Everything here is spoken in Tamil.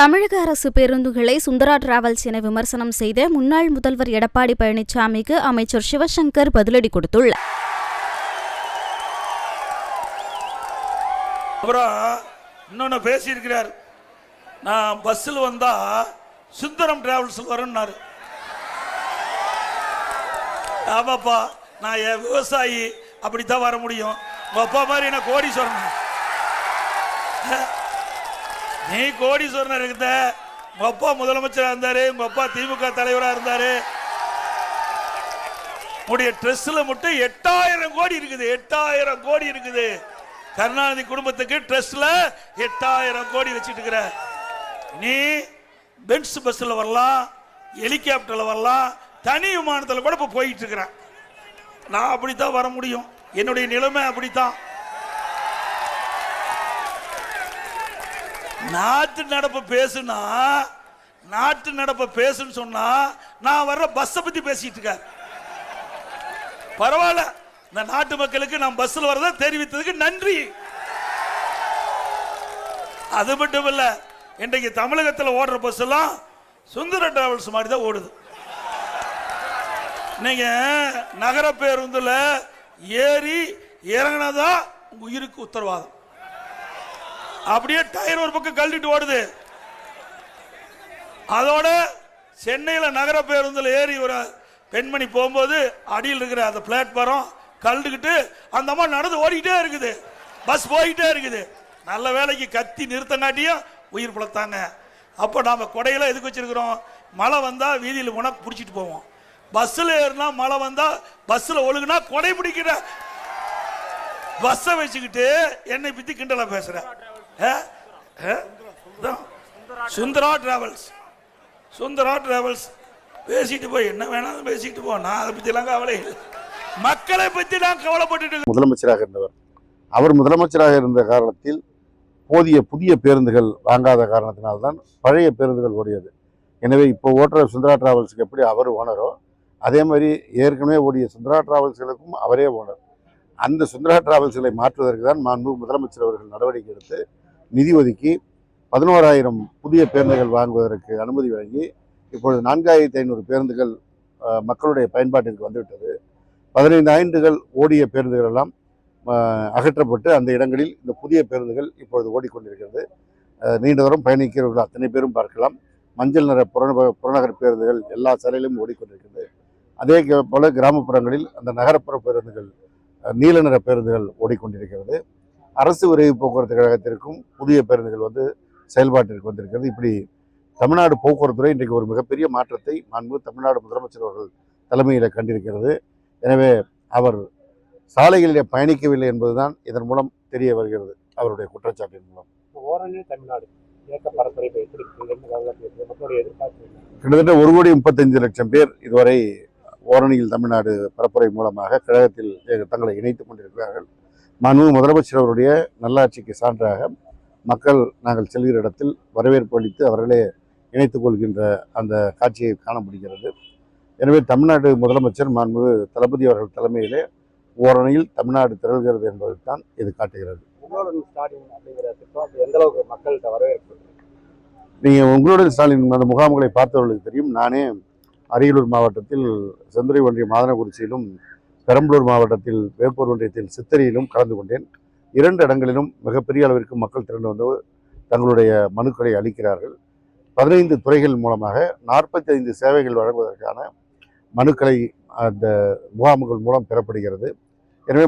தமிழக அரசு பேருந்துகளை சுந்தரா டிராவல்ஸ் என விமர்சனம் செய்த முன்னாள் முதல்வர் எடப்பாடி பழனிசாமிக்கு அமைச்சர் சிவசங்கர் பதிலடி கொடுத்துள்ளார். இன்னொன்னு பேசியிருக்கிறார், நான் பஸ்ஸில் வந்தா சுந்தரம் டிராவல்ஸ் வரேன்னாரு. ஆமாப்பா, நான் என் விவசாயி, அப்படித்தான் வர முடியும். உங்க அப்பா மாதிரி என்ன கோடீஸ்வரன், நீ கோடீஸ்வரன் இருக்குத. உங்க அப்பா முதலமைச்சராக இருந்தாரு, உங்க அப்பா திமுக தலைவராக இருந்தாரு. உடைய ட்ரெஸ்ல மட்டும் 8000 கோடி இருக்குது. 8000 கோடி இருக்குது. கருணாநிதி குடும்பத்துக்கு ட்ரெஸ்ல 8000 கோடி வச்சுட்டு இருக்கிற நீ. பென்ஸ் பஸ்ல வரலாம், ஹெலிகாப்டர்ல வரலாம், தனி விமானத்தில் கூட இப்ப போயிட்டு இருக்கிறேன். நான் அப்படித்தான் வர முடியும். என்னுடைய நிலைமை அப்படித்தான். நாட்டு நடப்பு பேசுனா, நாட்டு நடப்பு பேசுன்னு சொன்னா நான் வர்ற பஸ்ஸை பத்தி பேசிட்டு இருக்க. பரவாயில்ல, இந்த நாட்டு மக்களுக்கு நான் பஸ்ல வரத தெரிவித்ததுக்கு நன்றி. அது மட்டும் இல்ல, இன்றைக்கு தமிழகத்தில் ஓடுற பஸ் எல்லாம் சுந்தர டிராவல்ஸ் மாதிரி தான் ஓடுது. நீங்க நகர பேருந்துல ஏறி இறங்கினதா உங்க உயிருக்கு உத்தரவாதம். அப்படியே டயர் ஒரு பக்கம் கழட்டிட்டு ஓடுது. அதோட சென்னையில் நகர பேருந்தில் ஏறி ஒரு பெண்மணி போகும்போது அடியில் இருக்கிற அந்த பிளாட்பாரம் கழட்டுக்கிட்டு அந்த அம்மா நடந்து ஓடிக்கிட்டே இருக்குது. பஸ் போய்கிட்டே இருக்குது. நல்ல வேலைக்கு கத்தி நிறுத்தங்காட்டியும் உயிர் பிழைத்தாங்க. அப்போ நாம கொடையில எதுக்கு வச்சிருக்கிறோம்? மழை வந்தா வீதியில் உனக்கு பிடிச்சிட்டு போவோம். பஸ்ஸில் ஏறினா மழை வந்தா பஸ்ஸில் ஒழுகுனா கொடை பிடிக்கிற பஸ்ஸை வச்சுக்கிட்டு என்னை பத்தி கிண்டலா பேசுற. சுந்தரா டிராவல்ஸ், சுந்தரா டிராவல்ஸ் பேசிட்டு போய் என்ன வேணாலும் பேசிட்டு போ. நான் அதை பத்தி எல்லாம் கவலை இல்லை. மக்களை பத்தி நான் கவலைப்பட்டு. முதலமைச்சராக இருந்தவர், அவர் முதலமைச்சராக இருந்த காரணத்தில் போதிய புதிய பேருந்துகள் வாங்காத காரணத்தினால்தான் பழைய பேருந்துகள் ஓடியது. எனவே இப்போ ஓட்டுற சுந்தரா டிராவல்ஸுக்கு எப்படி அவர் ஓனரோ, அதே மாதிரி ஏற்கனவே ஓடிய சுந்தரா டிராவல்ஸ்களுக்கும் அவரே ஓனர். அந்த சுந்தரா டிராவல்ஸ்களை மாற்றுவதற்கு தான் மாண்பு முதலமைச்சர் அவர்கள் நடவடிக்கை எடுத்து நிதி ஒதுக்கி 11,000 புதிய பேருந்துகள் வாங்குவதற்கு அனுமதி வழங்கி இப்பொழுது 4,500 பேருந்துகள் மக்களுடைய பயன்பாட்டிற்கு வந்துவிட்டது. 15 ஆண்டுகள் ஓடிய பேருந்துகள் எல்லாம் அகற்றப்பட்டு அந்த இடங்களில் இந்த புதிய பேருந்துகள் இப்பொழுது ஓடிக்கொண்டிருக்கிறது. நீண்ட தூரம் பயணிக்கிறவர்கள் அத்தனை பேரும் பார்க்கலாம். மஞ்சள் நிற புறநகர் பேருந்துகள் எல்லா சாலையிலும் ஓடிக்கொண்டிருக்கிறது. அதே போல கிராமப்புறங்களில் அந்த நகரப்புற பேருந்துகள், நீல நிற பேருந்துகள் ஓடிக்கொண்டிருக்கிறது. அரசு விரைவு போக்குவரத்து கழகத்திற்கும் புதிய பேருந்துகள் வந்து செயல்பாட்டிற்கு வந்திருக்கிறது. இப்படி தமிழ்நாடு போக்குவரத்துறை இன்றைக்கு ஒரு மிகப்பெரிய மாற்றத்தை மாண்பு தமிழ்நாடு முதலமைச்சர் அவர்கள் தலைமையில் கண்டிருக்கிறது. எனவே அவர் சாலைகளிலே பயணிக்கவில்லை என்பதுதான் இதன் மூலம் தெரிய வருகிறது, அவருடைய குற்றச்சாட்டின் மூலம். கிட்டத்தட்ட 1,35,00,000 பேர் இதுவரை ஓரணியில் தமிழ்நாடு பரப்புரை மூலமாக கழகத்தில் தங்களை இணைத்துக் கொண்டிருக்கிறார்கள். மாண்பு முதலமைச்சர் அவருடைய நல்லாட்சிக்கு சான்றாக மக்கள் நாங்கள் செல்கிற இடத்தில் வரவேற்பு அளித்து அவர்களே இணைத்துக் கொள்கின்ற அந்த காட்சியை காண முடிகிறது. எனவே தமிழ்நாடு முதலமைச்சர் மாண்பு தளபதி அவர்கள் தலைமையிலே ஓரணியில் தமிழ்நாடு திரள்கிறது என்பதைத்தான் இது காட்டுகிறது. நீங்கள் உங்களுடன் ஸ்டாலின் அந்த முகாம்களை பார்த்தவர்களுக்கு தெரியும். நானே அரியலூர் மாவட்டத்தில் செந்துறை ஒன்றியம் மாதனக்குறிச்சியிலும், பெரம்பலூர் மாவட்டத்தில் வேப்பூர் ஒன்றியத்தில் சித்தரியிலும் கலந்து கொண்டேன். 2 இடங்களிலும் மிகப்பெரிய அளவிற்கு மக்கள் திரண்டு வந்து தங்களுடைய மனுக்களை அளிக்கிறார்கள். 15 துறைகள் மூலமாக 45 சேவைகள் வழங்குவதற்கான மனுக்களை அந்த முகாம்கள் மூலம் பெறப்படுகிறது. எனவே